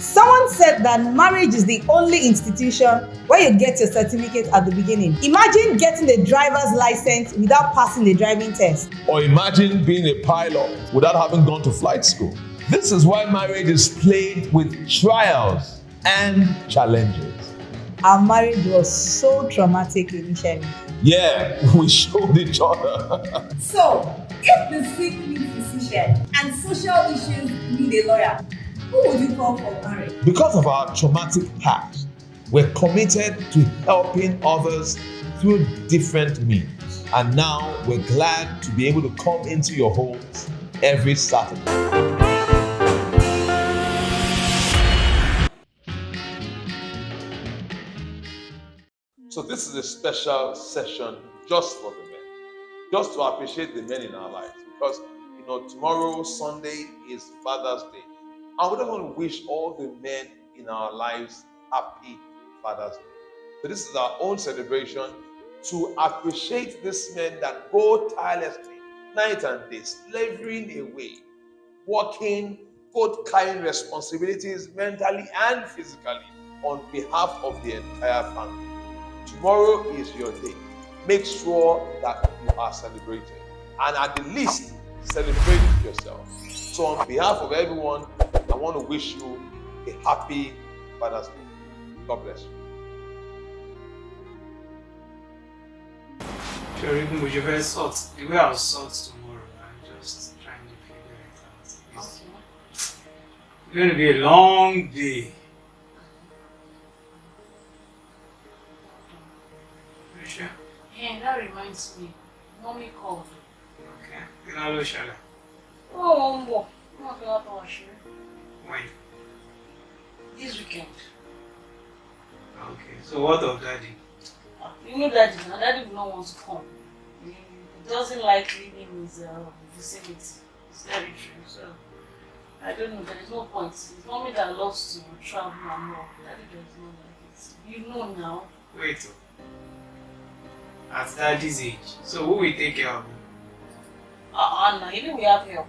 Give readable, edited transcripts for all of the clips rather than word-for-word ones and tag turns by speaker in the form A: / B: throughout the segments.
A: Someone said that marriage is the only institution where you get your certificate at the beginning. Imagine getting a driver's license without passing the driving test.
B: Or imagine being a pilot without having gone to flight school. This is why marriage is plagued with trials and challenges.
A: Our marriage was so traumatic initially.
B: Yeah, we showed each other.
C: So, if the sick needs physician and social issues need a lawyer, who would you call for marriage?
B: Because of our traumatic past, we're committed to helping others through different means. And now we're glad to be able to come into your homes every Saturday. So this is a special session just for the men, just to appreciate the men in our lives, because tomorrow, Sunday, is Father's Day, and we don't want to wish all the men in our lives happy Father's Day. So this is our own celebration to appreciate these men that go tirelessly night and day, slaving away, working, both carrying responsibilities mentally and physically on behalf of the entire family. Tomorrow is your day. Make sure that you are celebrated, and at the least, celebrate yourself. So on behalf of everyone, I want to wish you a happy Father's Day. God bless you.
D: Sure, even with your very salt, the way I'll sort tomorrow, I'm just trying to figure it out. It's going to be a long day. Sure.
E: Yeah, that reminds me. Mommy called.
D: Okay. Hello, Shala.
E: Oh, Mbo. I'm not going to wash you.
D: When?
E: This weekend.
D: Okay. So what of Daddy?
E: You know Daddy now. Daddy will not want to come. He doesn't like leaving his vicinity. It's very true. So, I don't know. There is no point. It's Mommy that loves to travel and more. Daddy does not like it. You know now.
D: Wait. At Daddy's age. So who will take care of him?
E: Anna, even we have help.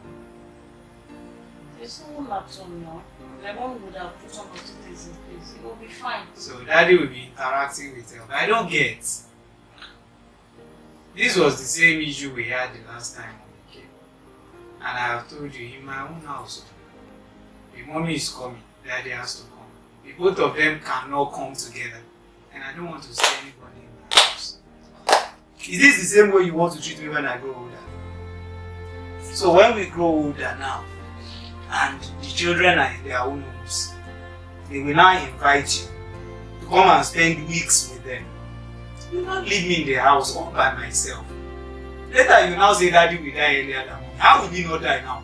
E: There's someone at home now. The mom would have put some of the things in place. It will be fine.
D: So Daddy will be interacting with her. But I don't get. This was the same issue we had the last time we came. And I have told you, in my own house, the mommy is coming, Daddy has to come. The both of them cannot come together. And I don't want to see anybody in my house. Is this the same way you want to treat me when I grow older? So when we grow older now, and the children are in their own homes, they will now invite you to come and spend weeks with them. You will not leave me in the house all by myself. Later you now say Daddy will die earlier than me. How will he not die now?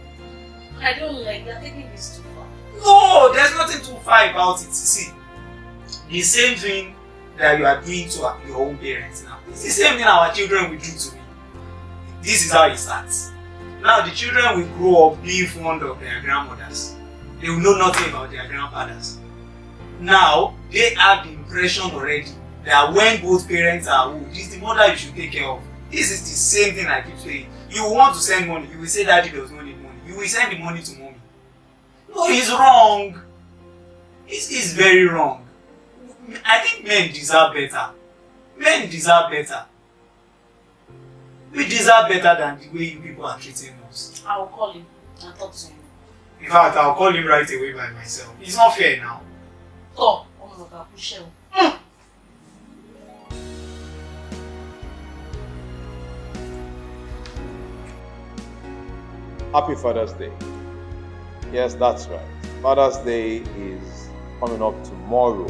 E: I don't like that. Taking this too far.
D: No, there's nothing too far about it. See, the same thing that you are doing to your own parents now, it's the same thing our children will do to me. This is how it starts. Now the children will grow up being fond of their grandmothers. They will know nothing about their grandfathers. Now they have the impression already that when both parents are old, it's the mother you should take care of. This is the same thing I keep saying. You want to send money, you will say Daddy does not need money. You will send the money to mommy. No, it's wrong. It's very wrong. I think men deserve better. Men deserve better. We deserve better than the way you people are treating us.
E: I will call him and talk to him.
D: In fact, I'll call him right away by myself. It's not fair now.
E: Oh, my God, push him.
B: Happy Father's Day. Yes, that's right. Father's Day is coming up tomorrow,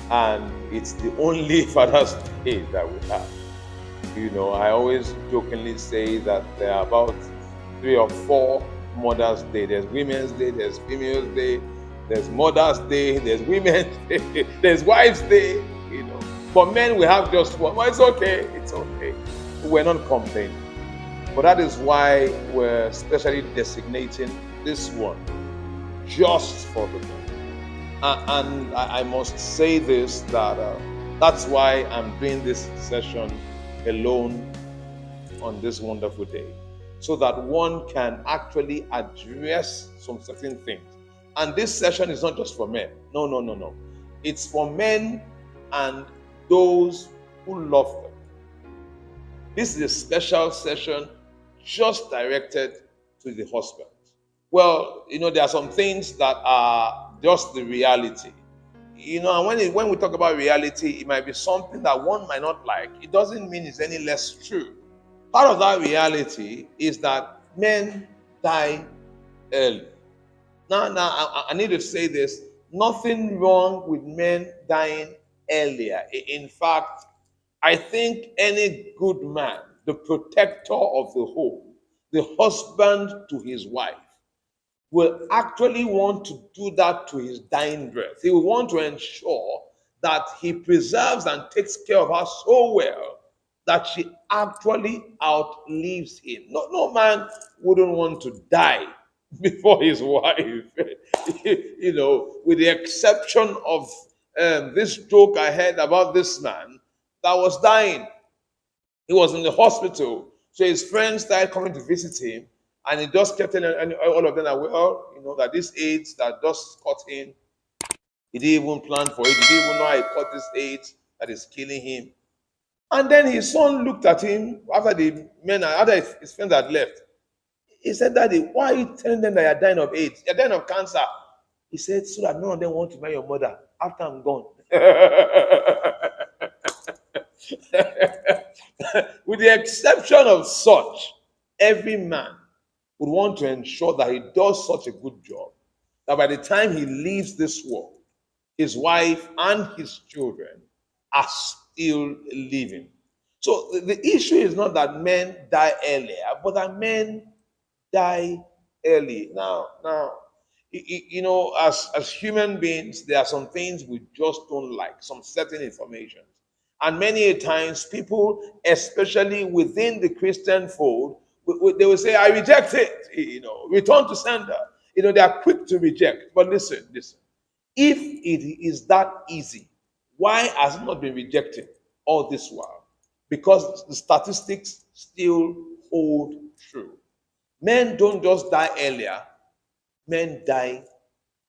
B: and it's the only Father's Day that we have. I always jokingly say that there are about 3 or 4 Mother's Day. There's Women's Day, there's Females Day, there's Mother's Day, there's Women's Day, there's Wives Day, For men, we have just one. Well, it's okay. We're not complaining. But that is why we're specially designating this one just for the men. And I must say this, that that's why I'm doing this session alone on this wonderful day, so that one can actually address some certain things And this session is not just for men. No, no, no, no. It's for men and those who love them. This is a special session just directed to the husband. Well, there are some things that are just the reality. And when we talk about reality, it might be something that one might not like. It doesn't mean it's any less true. Part of that reality is that men die early. Now, I need to say this. Nothing wrong with men dying earlier. In fact, I think any good man, the protector of the home, the husband to his wife, will actually want to do that to his dying breath. He will want to ensure that he preserves and takes care of her so well that she actually outlives him. No man wouldn't want to die before his wife. With the exception of this joke I heard about this man that was dying. He was in the hospital, so his friends started coming to visit him, and he just kept telling all of them that, that this AIDS that just caught him, he didn't even plan for it. He didn't even know how he caught this AIDS that is killing him. And then his son looked at him after his friends had left. He said, "Daddy, why are you telling them that you're dying of AIDS? You're dying of cancer." He said, "So that none of them want to marry your mother after I'm gone." With the exception of such, every man would want to ensure that he does such a good job that by the time he leaves this world, his wife and his children are still living. So the issue is not that men die earlier, but that men die early. Now, as human beings, there are some things we just don't like, some certain information. And many a times, people, especially within the Christian fold, they will say, "I reject it," return to sender. They are quick to reject. But listen. If it is that easy, why has it not been rejected all this while? Because the statistics still hold true. Men don't just die earlier, men die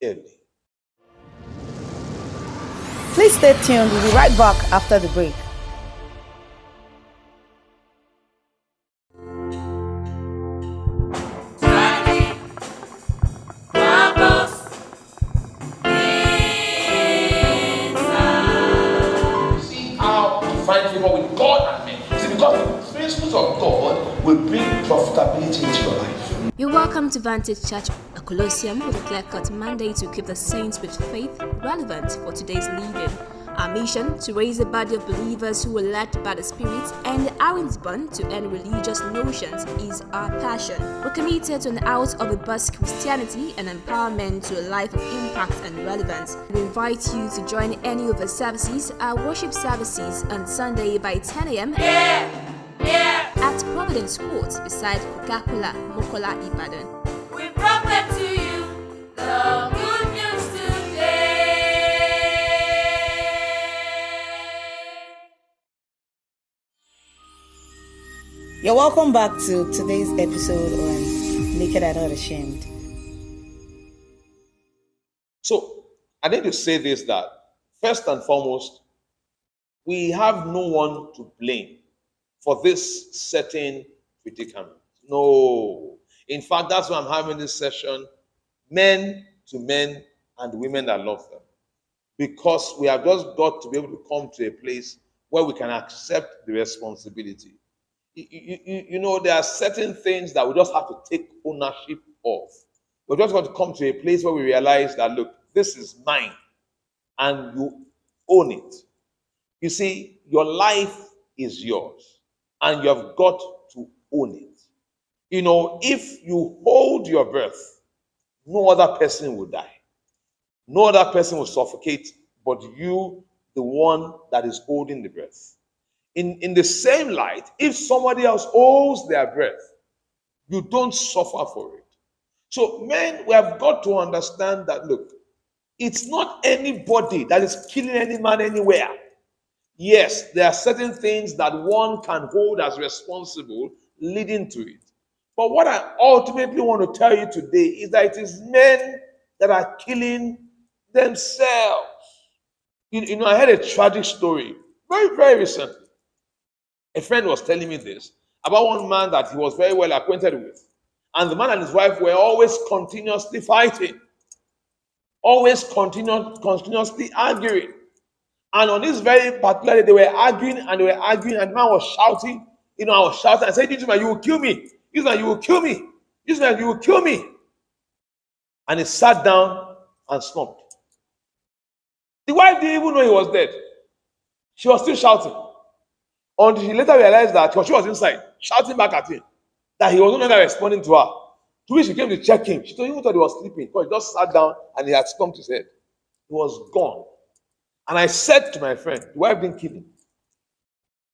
B: early.
A: Please stay tuned. We'll be right back after the break.
B: See how to find favor with God and men. See, because the principles of God will bring profitability into your life.
F: You're welcome to Vantage Church, a Colosseum with a clear-cut mandate to keep the saints with faith relevant for today's living. Our mission, to raise a body of believers who are led by the Spirit and aren't bound to any religious notions, is our passion. We're committed to an out-of-the-box Christianity and empowerment to a life of impact and relevance. We invite you to join any of our services, our worship services on Sunday by 10 a.m. at Providence Court beside Coca-Cola, Mokola, Ibadan.
C: We proclaim to you the good news today.
A: You're welcome back to today's episode on Naked and Not Ashamed.
B: So, I need to say this, that first and foremost, we have no one to blame for this certain predicament. No. In fact, that's why I'm having this session, men to men and women that love them. Because we have just got to be able to come to a place where we can accept the responsibility. There are certain things that we just have to take ownership of. We're just going to come to a place where we realize that, look, this is mine, and you own it. You see, your life is yours, and you have got to own it. If you hold your breath, no other person will die. No other person will suffocate, but you, the one that is holding the breath. In the same light, if somebody else holds their breath, you don't suffer for it. So, men, we have got to understand that, look, it's not anybody that is killing any man anywhere. Yes, there are certain things that one can hold as responsible leading to it. But what I ultimately want to tell you today is that it is men that are killing themselves. I heard a tragic story very, very recently. A friend was telling me this about one man that he was very well acquainted with. And the man and his wife were always continuously fighting, always continuously arguing. And on this very particular day, they were arguing and they were arguing, and the man was shouting. I was shouting. I said, "This man, you will kill me. This man, you will kill me. This man, you will kill me." And he sat down and slumped. The wife didn't even know he was dead. She was still shouting. Until she later realized that, because she was inside, shouting back at him, that he was no longer responding to her. To which she came to check him. She even thought he was sleeping, because he just sat down and he had slumped his head. He was gone. And I said to my friend, the wife didn't kill him.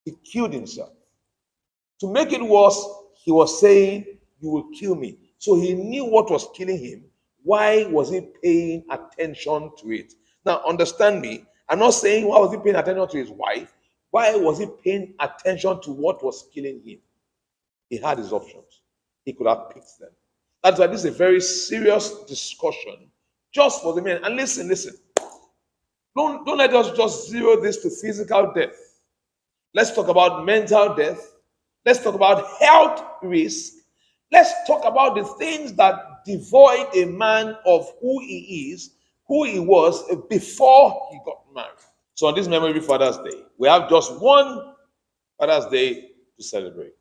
B: He killed himself. To make it worse, he was saying, "You will kill me." So he knew what was killing him. Why was he paying attention to it? Now, understand me. I'm not saying why was he paying attention to his wife. Why was he paying attention to what was killing him? He had his options. He could have picked them. That's why this is a very serious discussion just for the men. And listen. Don't let us just zero this to physical death. Let's talk about mental death. Let's talk about health risk. Let's talk about the things that devoid a man of who he is, who he was before he got married. So on this Memory Father's Day, we have just one Father's Day to celebrate.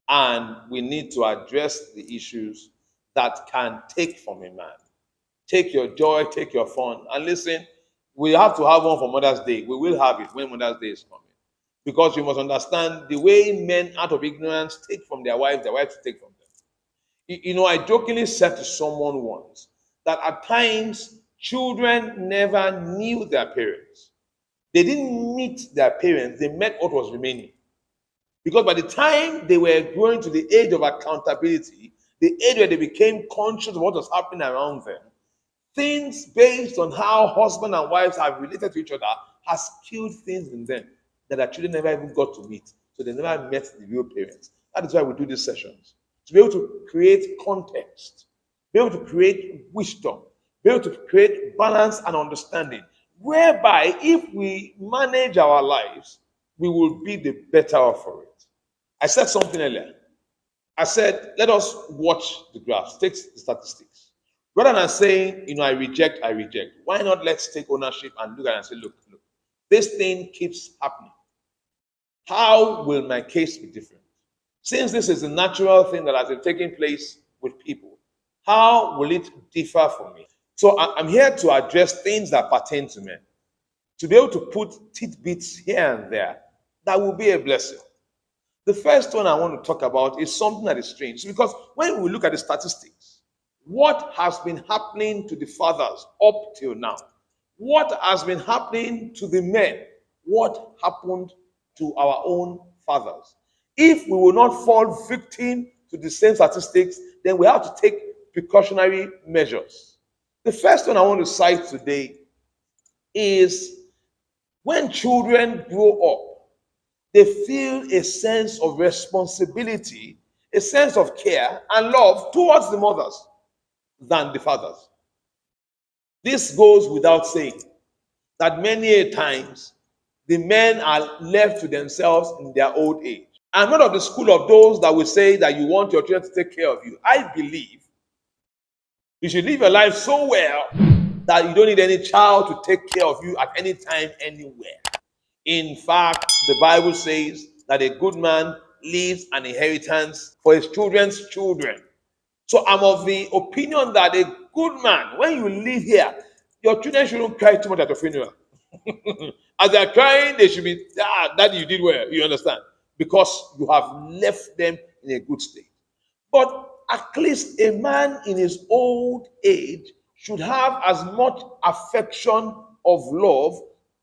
B: And we need to address the issues that can take from a man. Take your joy, take your fun. And listen, we have to have one for Mother's Day. We will have it when Mother's Day is coming. Because you must understand the way men out of ignorance take from their wives take from them. I jokingly said to someone once that at times children never knew their parents. They didn't meet their parents, they met what was remaining. Because by the time they were growing to the age of accountability, the age where they became conscious of what was happening around them, things based on how husband and wives have related to each other has killed things in them that their children never even got to meet. So they never met the real parents. That is why we do these sessions. To be able to create context, be able to create wisdom, be able to create balance and understanding, whereby if we manage our lives, we will be the better off for it. I said something earlier. I said, let us watch the graphs, take the statistics. Rather than saying, I reject, why not let's take ownership and look at it and say, look, this thing keeps happening. How will my case be different? Since this is a natural thing that has been taking place with people, how will it differ from me? So I'm here to address things that pertain to men. To be able to put tidbits here and there, that will be a blessing. The first one I want to talk about is something that is strange. Because when we look at the statistics, what has been happening to the fathers up till now? What has been happening to the men? What happened to our own fathers? If we will not fall victim to the same statistics, then we have to take precautionary measures. The first one I want to cite today is when children grow up, they feel a sense of responsibility, a sense of care and love towards the mothers than the fathers. This goes without saying that many a times the men are left to themselves in their old age. I'm not of the school of those that will say that you want your children to take care of you. I believe you should live your life so well that you don't need any child to take care of you at any time, anywhere. In fact, the Bible says that a good man leaves an inheritance for his children's children. So I'm of the opinion that a good man, when you live here, your children shouldn't cry too much at your funeral. As they're crying, they should be, Daddy, you did well. You understand? Because you have left them in a good state. But at least a man in his old age should have as much affection of love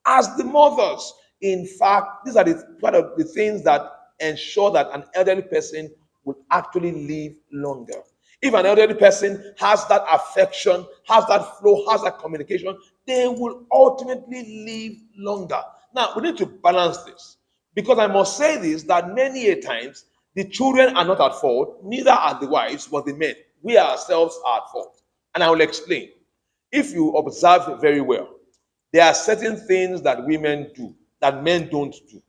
B: as the mothers. In fact, these are part of the things that ensure that an elderly person will actually live longer. If an elderly person has that affection, has that flow, has that communication, they will ultimately live longer. Now, we need to balance this. Because I must say this, that many a times, the children are not at fault, neither are the wives, but the men. We ourselves are at fault. And I will explain. If you observe very well, there are certain things that women do that men don't do.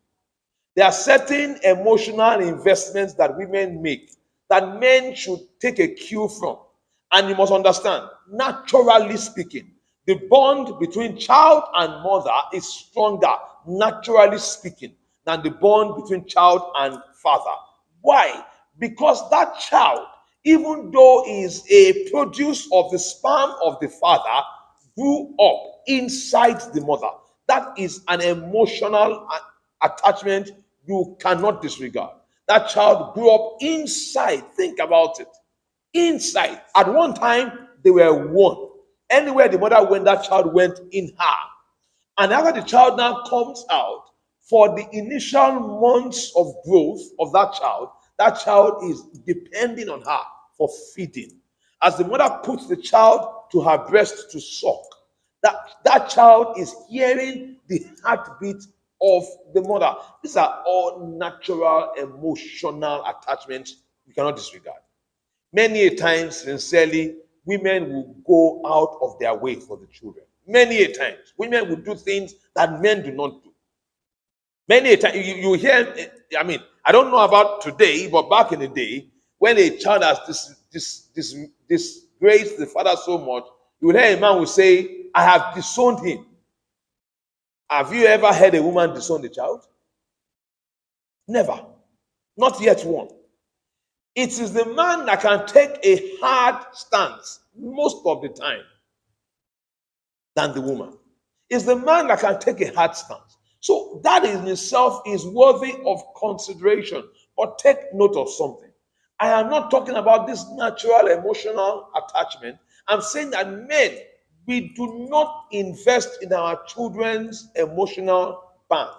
B: There are certain emotional investments that women make that men should take a cue from. And you must understand, naturally speaking, the bond between child and mother is stronger, naturally speaking, than the bond between child and father. Why? Because that child, even though is a produce of the sperm of the father, grew up inside the mother. That is an emotional attachment you cannot disregard. That child grew up inside. Think about it. Inside. At one time, they were one. Anywhere the mother went, that child went in her. And after the child now comes out, for the initial months of growth of that child is depending on her for feeding. As the mother puts the child to her breast to suck, that child is hearing the heartbeat of the mother. These are all natural emotional attachments we cannot disregard. Many a times, sincerely, women will go out of their way for the children. Many a times, women will do things that men do not do. Many a time, you hear, I don't know about today, but back in the day, when a child has disgraced the father so much, you will hear a man will say, I have disowned him. Have you ever heard a woman disown a child? Never. Not yet one. It is the man that can take a hard stance most of the time than the woman. It's the man that can take a hard stance. So that in itself is worthy of consideration. But take note of something. I am not talking about this natural emotional attachment. I'm saying that men, we do not invest in our children's emotional bank.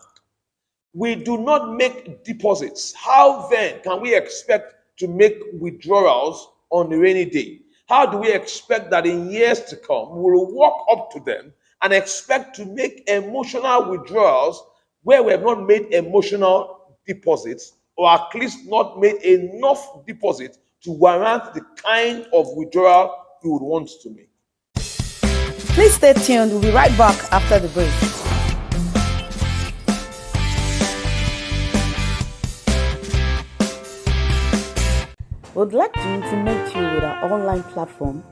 B: We do not make deposits. How then can we expect to make withdrawals on a rainy day? How do we expect that in years to come we will walk up to them and expect to make emotional withdrawals where we have not made emotional deposits, or at least not made enough deposit to warrant the kind of withdrawal you would want to make?
A: Please stay tuned. We'll be right back after the break. We'd like to intimate you with our online platform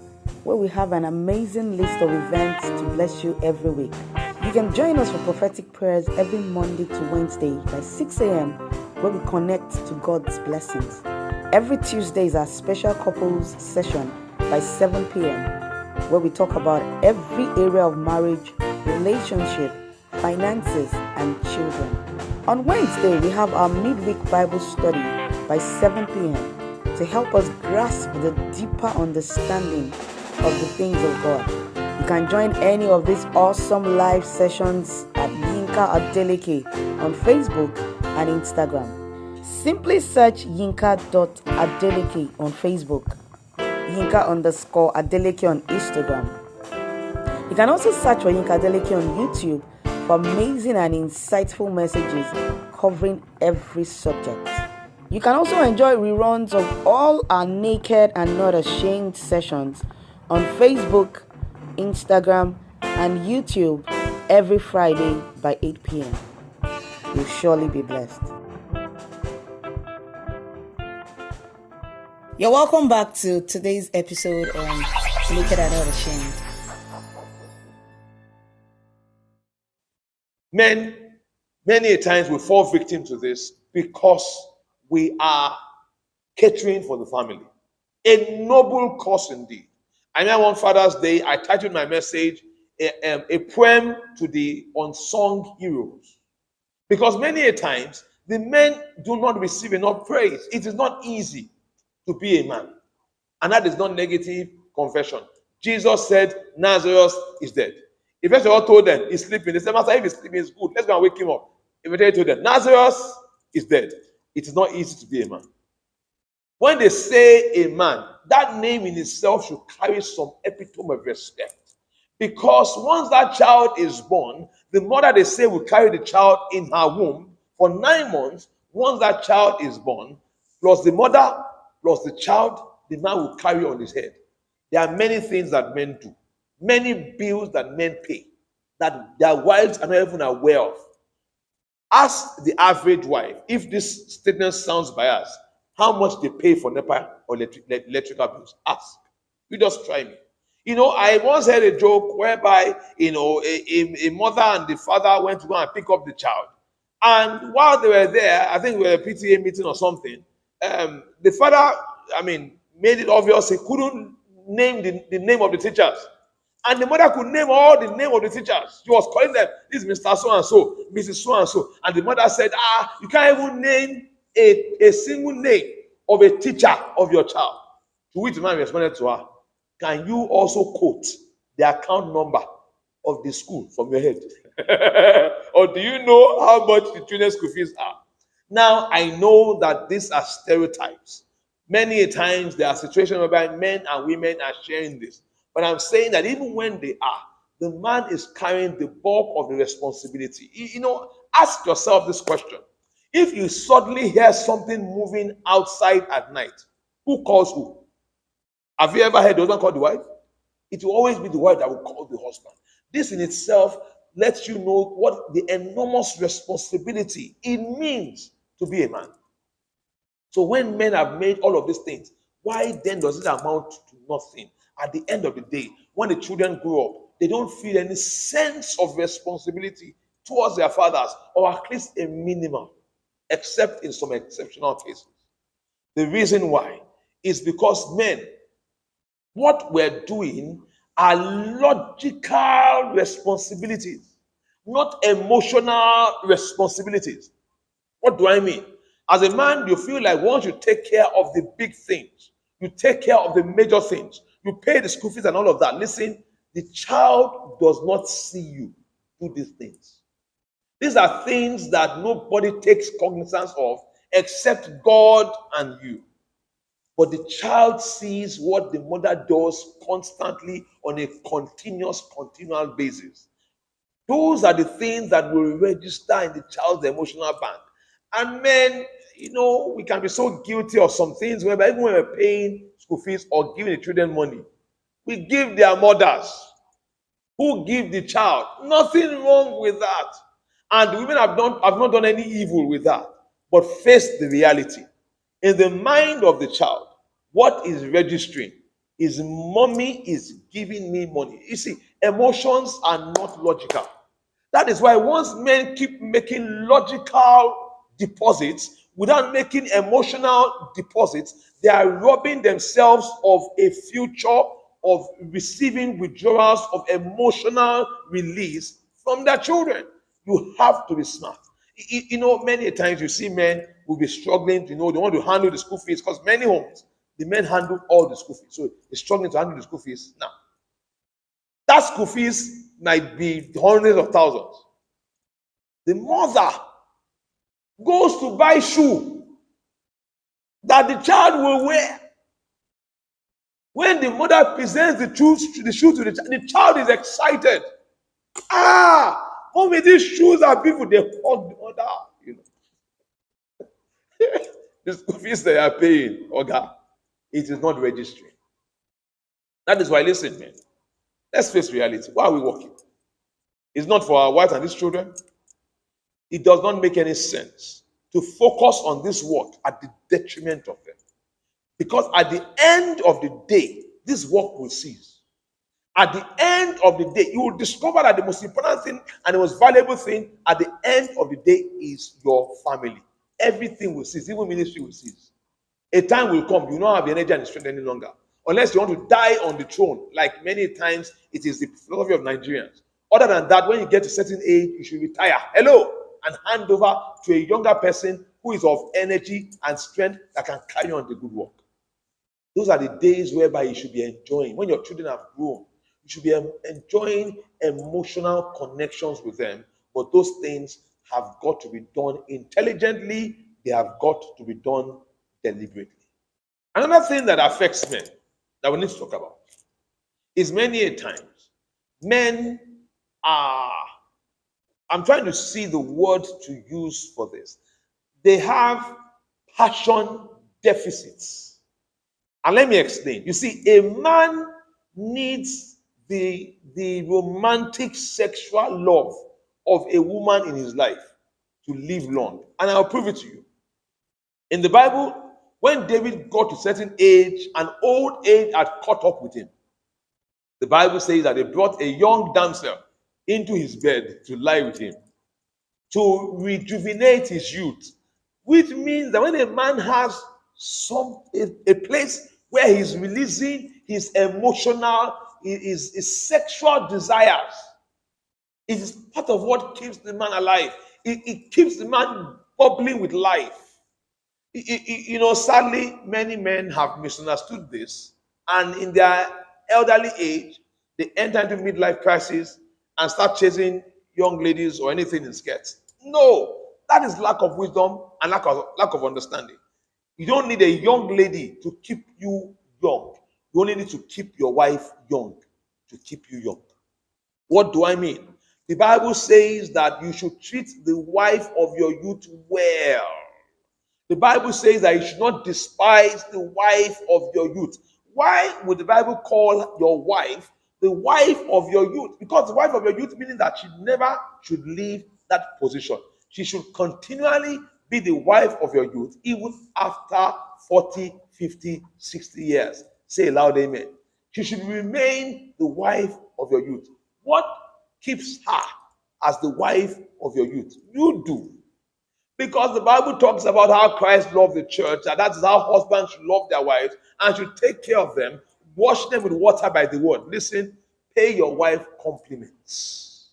A: where we have an amazing list of events to bless you every week. You can join us for prophetic prayers every Monday to Wednesday by 6 a.m. where we connect to God's blessings. Every Tuesday is our special couples session by 7 p.m. where we talk about every area of marriage, relationship, finances, and children. On Wednesday, we have our midweek Bible study by 7 p.m. to help us grasp the deeper understanding of the things of God. You can join any of these awesome live sessions at Yinka Adeleke on Facebook and Instagram. Simply search yinka.adeleke on Facebook, Yinka_Adeleke on Instagram. You can also search for Yinka Adeleke on YouTube for amazing and insightful messages covering every subject. You can also enjoy reruns of all our Naked and Not Ashamed sessions on Facebook, Instagram, and YouTube every Friday by 8 p.m. You'll surely be blessed. You're welcome back to today's episode on Naked and Not Ashamed.
B: Men, many a times we fall victim to this because we are catering for the family. A noble cause indeed. I remember on Father's Day, I titled my message, a poem to the unsung heroes. Because many a times, the men do not receive enough praise. It is not easy to be a man. And that is not negative confession. Jesus said, Lazarus is dead. If first of all told them, he's sleeping. They said, Master, if he's sleeping, it's good. Let's go and wake him up. If they told them, Lazarus is dead. It is not easy to be a man. When they say a man, that name in itself should carry some epitome of respect. Because once that child is born, the mother, they say, will carry the child in her womb for 9 months. Once that child is born, plus the mother, plus the child, the man will carry on his head. There are many things that men do. many bills that men pay that their wives are not even aware of. Ask the average wife, if this statement sounds biased, how much they pay for NEPA or electrical bills. Ask. You just try me. I once heard a joke whereby, a mother and the father went to go and pick up the child. And while they were there, I think we were a PTA meeting or something, the father, made it obvious he couldn't name the name of the teachers. And the mother could name all the name of the teachers. She was calling them, this is Mr. So-and-so, Mrs. So-and-so. And the mother said, you can't even name a single name of a teacher of your child. To which the man responded to her, can you also quote the account number of the school from your head? Or do you know how much the children's school fees are? Now, I know that these are stereotypes. Many a times there are situations whereby men and women are sharing this. But I'm saying that even when they are, the man is carrying the bulk of the responsibility. Ask yourself this question. If you suddenly hear something moving outside at night, who calls who? Have you ever heard the husband call the wife? It will always be the wife that will call the husband. This in itself lets you know what the enormous responsibility it means to be a man. So when men have made all of these things, why then does it amount to nothing? At the end of the day, when the children grow up, they don't feel any sense of responsibility towards their fathers, or at least a minimum, except in some exceptional cases. The reason why is because men, what we're doing are logical responsibilities, not emotional responsibilities. What do I mean? As a man, you feel like once you take care of the big things, you take care of the major things, you pay the school fees and all of that. Listen, the child does not see you do these things. These are things that nobody takes cognizance of except God and you. But the child sees what the mother does constantly on a continual basis. Those are the things that will register in the child's emotional bank. And men, we can be so guilty of some things whereby even when we're paying school fees or giving the children money, we give their mothers who give the child. Nothing wrong with that. And the women have not done any evil with that. But face the reality. In the mind of the child, what is registering is mommy is giving me money. You see, emotions are not logical. That is why once men keep making logical deposits without making emotional deposits, they are robbing themselves of a future of receiving withdrawals of emotional release from their children. You have to be smart. Many times you see men will be struggling, they want to handle the school fees because many homes, the men handle all the school fees. So they're struggling to handle the school fees. Now, that school fees might be hundreds of thousands. The mother goes to buy shoe that the child will wear. When the mother presents the shoe to the child is excited. Mommy, these shoes are beautiful. They hug the mother. The school fees they are paying, it is not registering. That is why, listen, man. Let's face reality. Why are we working? It's not for our wives and these children. It does not make any sense to focus on this work at the detriment of them. Because at the end of the day, this work will cease. At the end of the day, you will discover that the most important thing and the most valuable thing at the end of the day is your family. Everything will cease. Even ministry will cease. A time will come, you don't have the energy and the strength any longer. Unless you want to die on the throne, like many times it is the philosophy of Nigerians. Other than that, when you get to a certain age, you should retire. Hello! And hand over to a younger person who is of energy and strength that can carry on the good work. Those are the days whereby you should be enjoying. When your children have grown, you should be enjoying emotional connections with them. But those things have got to be done intelligently. They have got to be done deliberately. Another thing that affects men that we need to talk about is many a times men are, I'm trying to see the word to use for this. They have passion deficits. And let me explain. You see, a man needs the romantic sexual love of a woman in his life to live long. And I'll prove it to you. In the Bible, when David got to a certain age, an old age had caught up with him. The Bible says that they brought a young damsel into his bed to lie with him, to rejuvenate his youth, which means that when a man has a place where he's releasing his emotional, his sexual desires, it is part of what keeps the man alive. It keeps the man bubbling with life. Sadly, many men have misunderstood this, and in their elderly age, they enter into midlife crisis and start chasing young ladies or anything in skirts. No, that is lack of wisdom and lack of understanding. You don't need a young lady to keep you young. You only need to keep your wife young to keep you young. What do I mean? The Bible says that you should treat the wife of your youth well. The Bible says that you should not despise the wife of your youth. Why would the Bible call your wife the wife of your youth? Because the wife of your youth meaning that she never should leave that position. She should continually be the wife of your youth, even after 40, 50, 60 years. Say loud amen. She should remain the wife of your youth. What keeps her as the wife of your youth? You do. Because the Bible talks about how Christ loved the church, and that is how husbands should love their wives and should take care of them, wash them with water by the word. Listen, pay your wife compliments.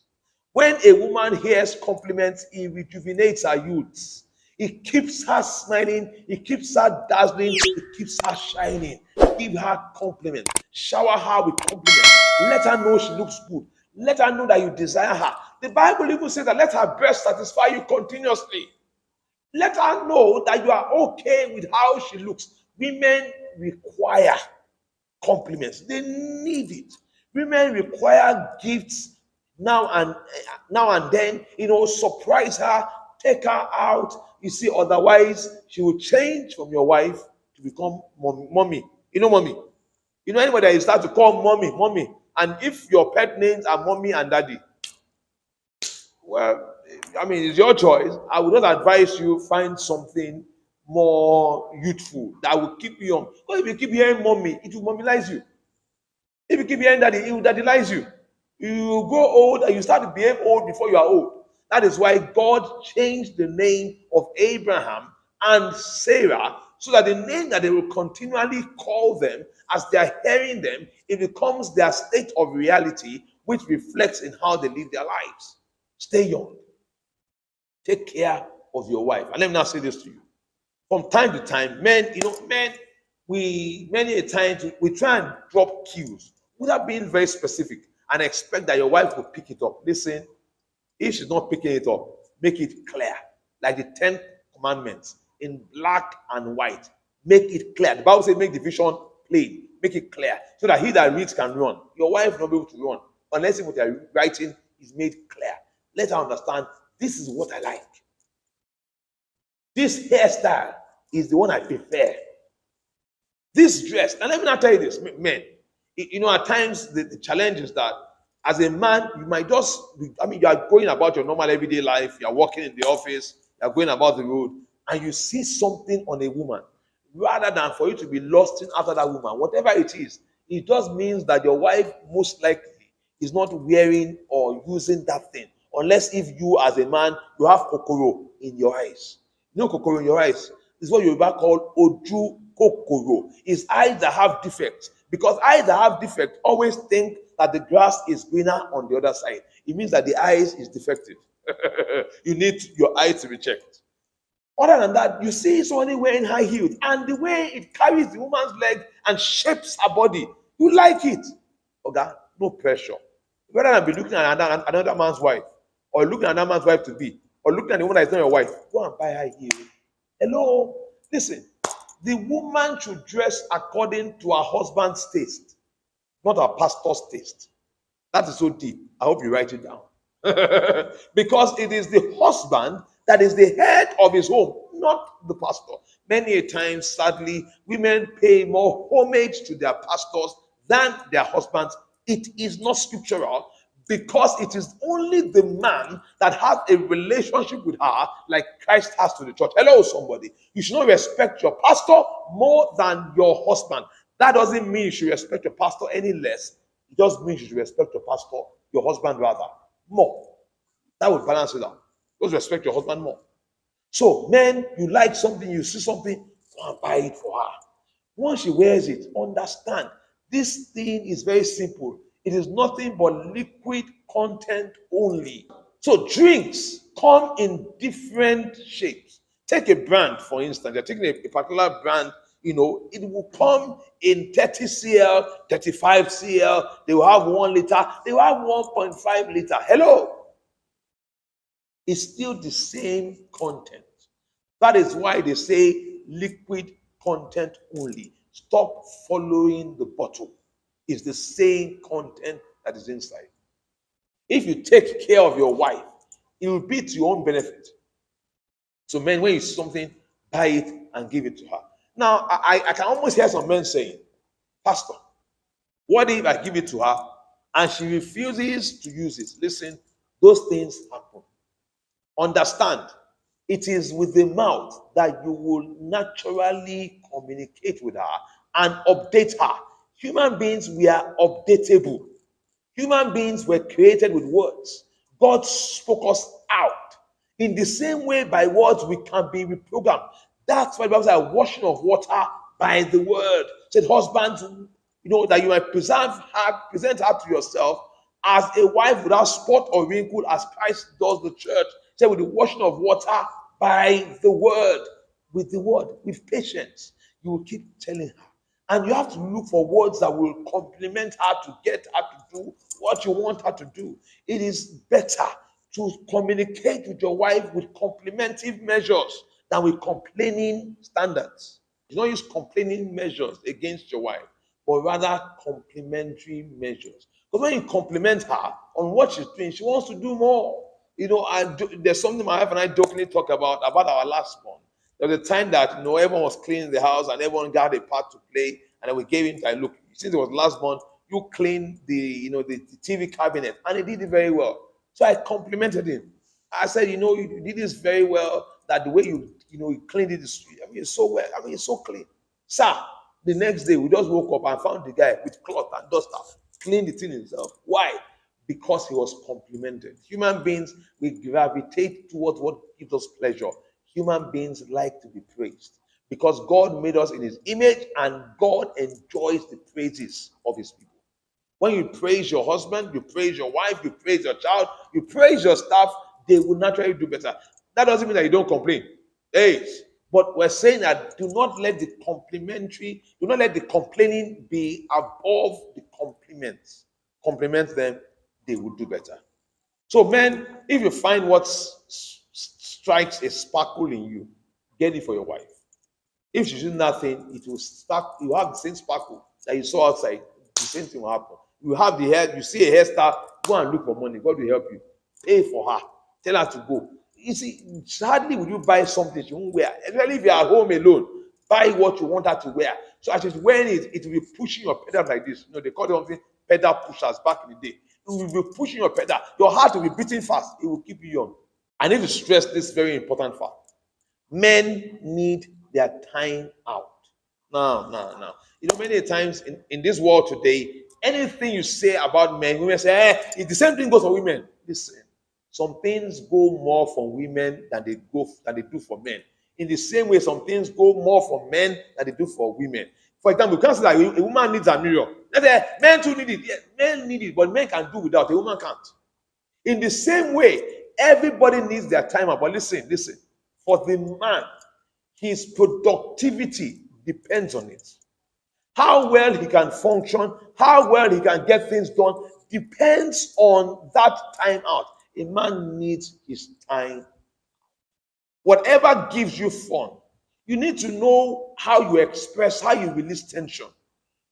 B: When a woman hears compliments, it rejuvenates her youth. It keeps her smiling, it keeps her dazzling, it keeps her shining. Give her compliments. Shower her with compliments. Let her know she looks good. Let her know that you desire her. The Bible even says that let her breast satisfy you continuously. Let her know that you are okay with how she looks. Women require compliments. They need it. Women require gifts now and then. Surprise her, take her out. You see, otherwise she will change from your wife to become mommy. Mommy. Anybody that you start to call mommy, and if your pet names are mommy and daddy, well, it's your choice. I would not advise you find something more youthful that will keep you young. Because if you keep hearing mommy, it will mommyize you. If you keep hearing daddy, it will daddylize you. You will grow old and you start to behave old before you are old. That is why God changed the name of Abraham and Sarah so that the name that they will continually call them as they are hearing them, it becomes their state of reality, which reflects in how they live their lives. Stay young. Take care of your wife. And let me now say this to you. From time to time, men, many a times we try and drop cues without being very specific and expect that your wife will pick it up. Listen, if she's not picking it up, make it clear. Like the 10 commandments in black and white. Make it clear. The Bible says make the vision plain. Make it clear. So that he that reads can run. Your wife will not be able to run unless what you're writing is made clear. Let her understand this is what I like. This hairstyle is the one I prefer. This dress, and let me not tell you this, men. At times the challenge is that as a man, you might you are going about your normal everyday life, you are working in the office, you are going about the road, and you see something on a woman. Rather than for you to be lusting after that woman, whatever it is, it just means that your wife most likely is not wearing or using that thing. Unless if you as a man, you have kokoro in your eyes. Kokoro in your eyes. This is what Yoruba call oju kokoro. It's eyes that have defects. Because eyes that have defect always think that the grass is greener on the other side. It means that the eyes is defective. You need your eyes to be checked. Other than that, you see somebody wearing high heels, and the way it carries the woman's leg and shapes her body, you like it. Okay, no pressure. Rather than be looking at another man's wife, or looking at another man's wife to be, or looking at the one that is not your wife, go and buy high heels. Hello, listen. The woman should dress according to her husband's taste, not her pastor's taste. That is so deep. I hope you write it down. Because it is the husband that is the head of his home, not the pastor. Many a times, sadly, women pay more homage to their pastors than their husbands, It is not scriptural because it is only the man that has a relationship with her like Christ has to the church. Hello, somebody. You should not respect your pastor more than your husband. That doesn't mean you should respect your pastor any less. It just means you should respect your pastor, your husband rather, more. That would balance it out. Just respect your husband more. So, men, you like something, you see something, go and buy it for her. Once she wears it, understand this thing is very simple. It is nothing but liquid content only. So, drinks come in different shapes. Take a brand, for instance, you're taking a particular brand, it will come in 30 cl, 35 cl, they will have 1 liter, they will have 1.5 liter. Hello. It's still the same content. That is why they say liquid content only. Stop following the bottle. It's the same content that is inside. If you take care of your wife, it will be to your own benefit. So, men, when you see something, buy it and give it to her. Now, I can almost hear some men saying, Pastor, what if I give it to her and she refuses to use it? Listen, those things happen. Understand, it is with the mouth that you will naturally communicate with her and update her. Human beings, we are updatable. Human beings were created with words. God spoke us out. In the same way, by words, we can be reprogrammed. That's why the Bible says, a washing of water by the word. Said, husbands, that you might present her to yourself as a wife without spot or wrinkle, as Christ does the church. Said, with the washing of water by the word. With the word, with patience. You will keep telling her. And you have to look for words that will complement her to get her to do what you want her to do. It is better to communicate with your wife with complimentary measures than with complaining standards. You don't use complaining measures against your wife, but rather complimentary measures. Because when you compliment her on what she's doing, she wants to do more. There's something my wife and I jokingly talk about our last one. There was a time that everyone was cleaning the house and everyone got a part to play, and then we gave him time. Look, since it was last month, you cleaned the TV cabinet, and he did it very well. So I complimented him. I said, you did this very well. That the way you cleaned it is, it's so well. It's so clean, sir. The next day we just woke up and found the guy with cloth and duster cleaned the thing himself. Why? Because he was complimented. Human beings, we gravitate towards what gives us pleasure. Human beings like to be praised because God made us in his image and God enjoys the praises of his people. When you praise your husband, you praise your wife, you praise your child, you praise your staff, they will naturally do better. That doesn't mean that you don't complain. Yes. But we're saying that do not let the complaining be above the compliments. Compliment them, they will do better. So, men, if you find what strikes a sparkle in you, get it for your wife. If she's doing nothing, it will spark. You have the same sparkle that you saw outside. The same thing will happen. You have the hair. You see a hairstyle. Go and look for money. God will help you. Pay for her. Tell her to go. You see, hardly will you buy something she won't wear. Especially if you're at home alone, buy what you want her to wear. So as she's wearing it, it will be pushing your pedal like this. They call it something pedal pushers back in the day. It will be pushing your pedal. Your heart will be beating fast. It will keep you young. I need to stress this very important fact. Men need their time out. Now. Many times in this world today, anything you say about men, women say, it's the same thing goes for women. Listen, some things go more for women than they do for men. In the same way, some things go more for men than they do for women. For example, you can't say that a woman needs a mirror. Men too need it. Yes, men need it, but men can do without. A woman can't. In the same way, everybody needs their time out. But listen. For the man, his productivity depends on it. How well he can function, how well he can get things done, depends on that time out. A man needs his time. Whatever gives you fun, you need to know how you express, how you release tension.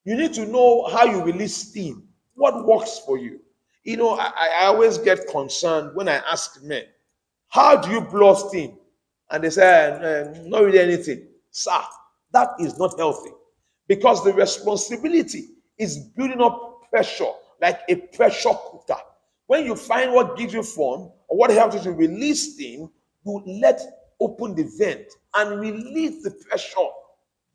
B: You need to know how you release steam. What works for you? I always get concerned when I ask men, how do you blow steam? And they say, not really anything. Sir, that is not healthy. Because the responsibility is building up pressure like a pressure cooker. When you find what gives you fun or what helps you to release steam, you open the vent and release the pressure.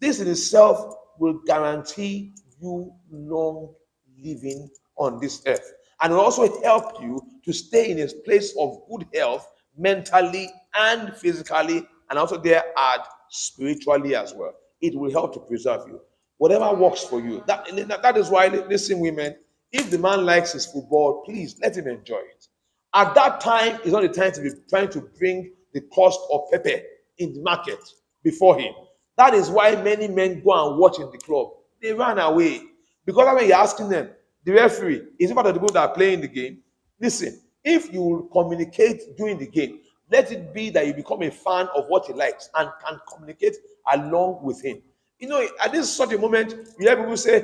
B: This in itself will guarantee you long living on this earth. And will also help you to stay in a place of good health mentally and physically, and also there add spiritually as well. It will help to preserve you. Whatever works for you. That is why, listen, women, if the man likes his football, please let him enjoy it. At that time is not the time to be trying to bring the cost of pepper in the market before him. That is why many men go and watch in the club. They run away. Because when you're asking them, the referee, is it part of the people that are playing the game? Listen, if you will communicate during the game, let it be that you become a fan of what he likes and can communicate along with him. You know, at this such a moment, you hear people say,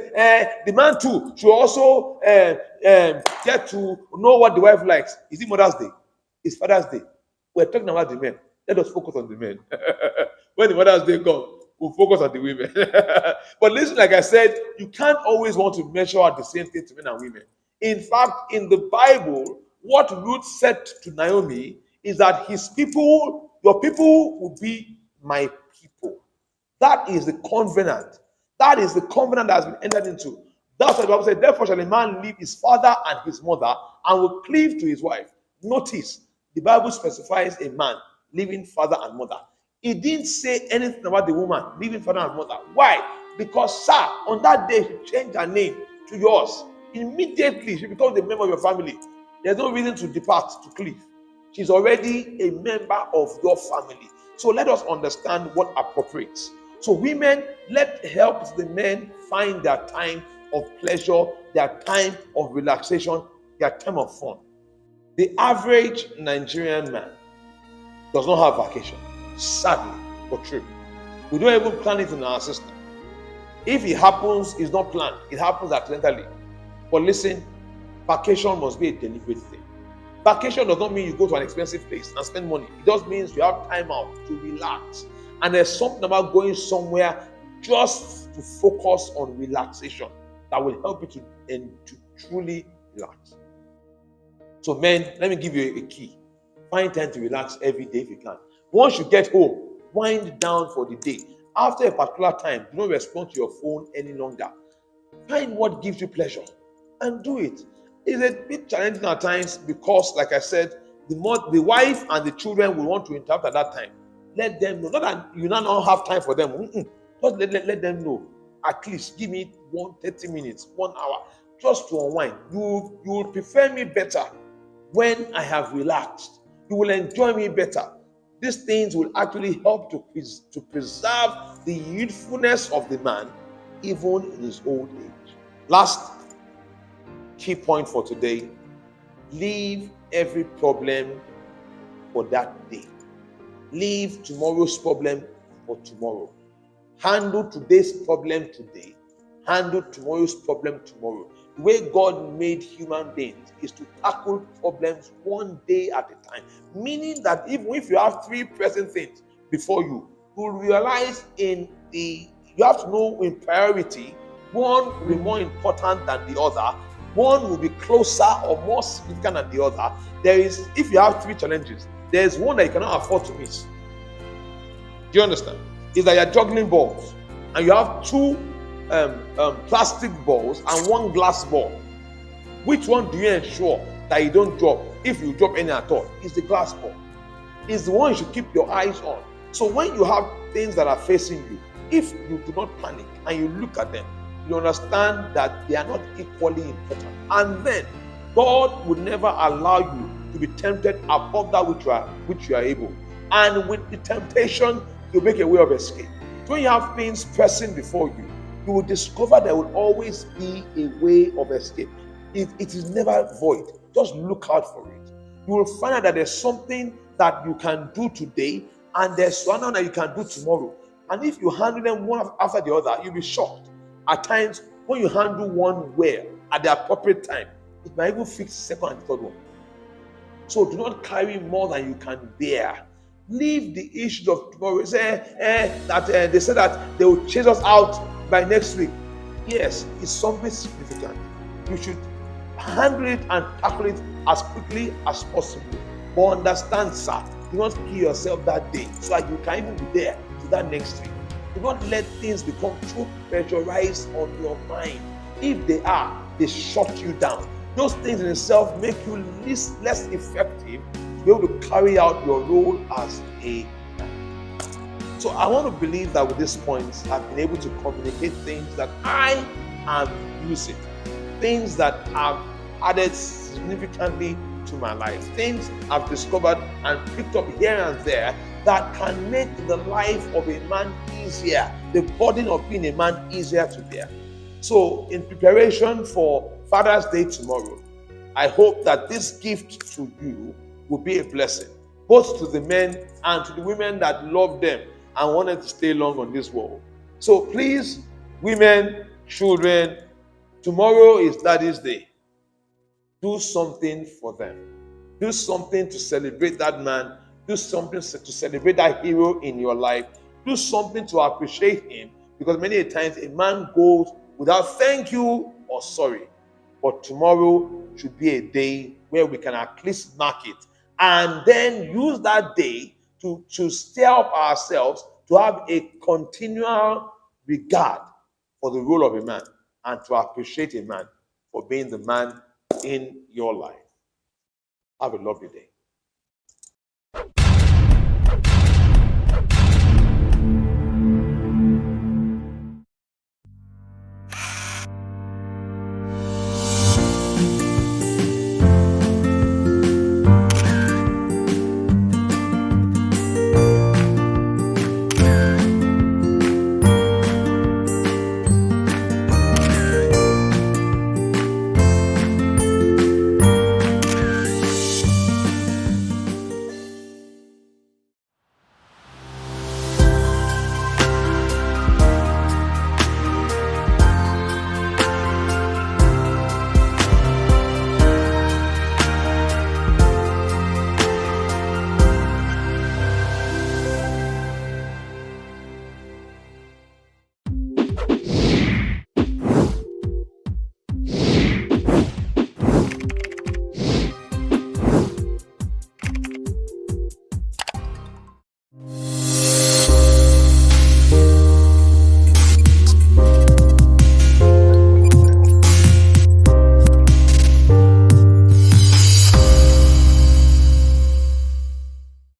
B: the man too should also get to know what the wife likes. Is it Mother's Day? It's Father's Day. We're talking about the men. Let us focus on the men. When the Mother's Day comes, we'll focus on the women. But listen, like I said, you can't always want to measure out the same thing to men and women. In fact, in the Bible, what Ruth said to Naomi is that his people, your people will be my people. That is the covenant. That is the covenant that has been entered into. That's what the Bible said. Therefore shall a man leave his father and his mother and will cleave to his wife. Notice, the Bible specifies a man leaving father and mother. It didn't say anything about the woman leaving father and mother. Why? Because, sir, on that day, she changed her name to yours. Immediately, she becomes a member of your family. There's no reason to depart, to cleave. She's already a member of your family. So let us understand what appropriates. So women, let help the men find their time of pleasure, their time of relaxation, their time of fun. The average Nigerian man does not have vacation. Sadly, but true. We don't even plan it in our system. If it happens, it's not planned. It happens accidentally. But listen, vacation must be a deliberate thing. Vacation does not mean you go to an expensive place and spend money. It just means you have time out to relax. And there's something about going somewhere just to focus on relaxation that will help you to truly relax. So men, let me give you a key. Find time to relax every day if you can. Once you get home, wind down for the day. After a particular time, do not respond to your phone any longer. Find what gives you pleasure and do it. It's a bit challenging at times because, like I said, the wife and the children will want to interrupt at that time. Let them know. Not that you now don't have time for them. Just let them know. At least give me 30 minutes, 1 hour, just to unwind. You will prefer me better when I have relaxed. You will enjoy me better. These things will actually help to preserve the youthfulness of the man, even in his old age. Last key point for today: leave every problem for that day. Leave tomorrow's problem for tomorrow. Handle today's problem today. Handle tomorrow's problem tomorrow. The way God made human beings is to tackle problems one day at a time. Meaning that even if you have 3 present things before you, you'll realize you have to know in priority, one will be more important than the other. One will be closer or more significant than the other. If you have 3 challenges, there's one that you cannot afford to miss. Do you understand? Is that you're juggling balls and you have 2 plastic balls and 1 glass ball. Which one do you ensure that you don't drop? If you drop any at all, it's the glass ball. It's the one you should keep your eyes on. So when you have things that are facing you, if you do not panic and you look at them, you understand that they are not equally important. And then God would never allow you to be tempted above that which you are able. And with the temptation, you make a way of escape. So when you have things pressing before you, you will discover there will always be a way of escape. It is never void. Just look out for it. You will find out that there's something that you can do today and there's one that you can do tomorrow. And if you handle them one after the other, you'll be shocked. At times, when you handle one well at the appropriate time, it might even fix the second and third one. So do not carry more than you can bear. Leave the issues of tomorrow. They said that they will chase us out by next week. Yes, it's something significant. You should handle it and tackle it as quickly as possible. But understand, sir, do not kill yourself that day so that you can even be there to that next week. Do not let things become too pressurized on your mind. If they are, they shut you down. Those things in itself make you less effective to be able to carry out your role as a man. So I want to believe that with this point, I've been able to communicate things that I am using, things that have added significantly to my life, things I've discovered and picked up here and there that can make the life of a man easier, the burden of being a man easier to bear. So, in preparation for Father's Day tomorrow, I hope that this gift to you will be a blessing, both to the men and to the women that love them and wanted to stay long on this world. So please, women, children, tomorrow is Daddy's Day. Do something for them. Do something to celebrate that man. Do something to celebrate that hero in your life. Do something to appreciate him, because many times a man goes without thank you or sorry. But tomorrow should be a day where we can at least mark it and then use that day to stir up ourselves to have a continual regard for the role of a man and to appreciate a man for being the man in your life. Have a lovely day.